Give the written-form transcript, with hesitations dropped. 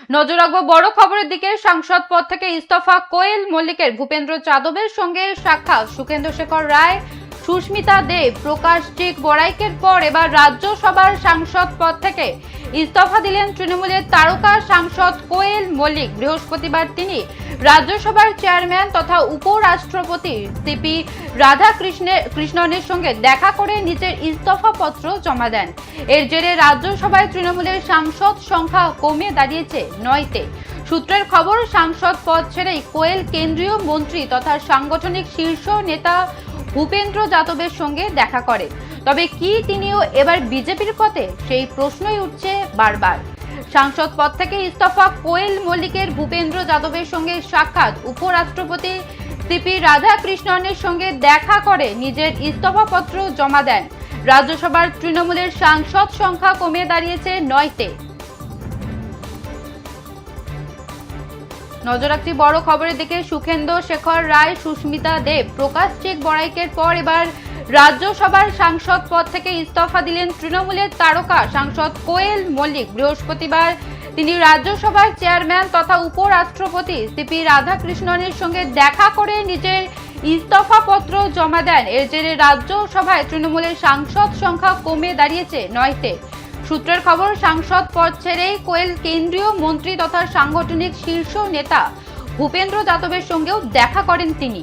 নজর রাখবো বড় খবরের দিকে। সাংসদ পদ থেকে ইস্তফা কোয়েল মল্লিকের ভূপেন্দ্র যাদবের সঙ্গে সাক্ষাৎ সুখেন্দু শেখর রায়, সুস্মিতা দেব, প্রকাশ চিক বড়াইকের পর এবার রাজ্যসভার সাংসদ পদ থেকে ইস্তফা দিলেন তৃণমূলের তারকা সাংসদ কোয়েল মল্লিক। বৃহস্পতিবার তিনি রাজ্যসভার চেয়ারম্যান তথা উপরাষ্ট্রপতি সিপি রাধাকৃষ্ণনের সঙ্গে দেখা করে নিজের ইস্তফা পত্র জমা দেন। এর জেরে রাজ্যসভায় তৃণমূলের সাংসদ সংখ্যা কমে দাঁড়িয়েছে 9তে। সূত্রের খবর, সাংসদ পদ ছেড়েই কোয়েল কেন্দ্রীয় মন্ত্রী তথা সাংগঠনিক শীর্ষ নেতা ভূপেন্দ্র যাদবের সঙ্গে দেখা করে। তবে কি তিনিও এবার বিজেপির পথে, সেই প্রশ্নই উঠছে বারবার। সাংসদ পদ থেকে ইস্তফা কোয়েল মল্লিকের ভূপেন্দ্র যাদবের সঙ্গে সাক্ষাৎ, উপরাষ্ট্রপতি সিপি রাধাকৃষ্ণনের সঙ্গে দেখা করে নিজের ইস্তফা পত্র জমা দেন। রাজ্যসভার তৃণমূলের সাংসদ সংখ্যা কমে দাঁড়িয়েছে 9তে। নজর রাখছি বড় খবরের দিকে। সুখেন্দু শেখর রায়, সুস্মিতা দেব, প্রকাশ চিক বড়াইকের পর এবার রাজ্যসভার সাংসদ পদ থেকে ইস্তফা দিলেন তৃণমূলের তারকা সাংসদ কোয়েল মল্লিক। বৃহস্পতিবার তিনি রাজ্যসভার চেয়ারম্যান তথা উপরাষ্ট্রপতি সিপি রাধাকৃষ্ণনের সঙ্গে দেখা করে নিজের ইস্তফা পত্র জমা দেন। এর জেরে রাজ্যসভায় তৃণমূলের সাংসদ সংখ্যা কমে দাঁড়িয়েছে 9তে। সূত্রের খবর, সাংসদ পদ ছেড়েই কোয়েল কেন্দ্রীয় মন্ত্রী তথা সাংগঠনিক শীর্ষ নেতা ভূপেন্দ্র যাদবের সঙ্গেও দেখা করেন তিনি।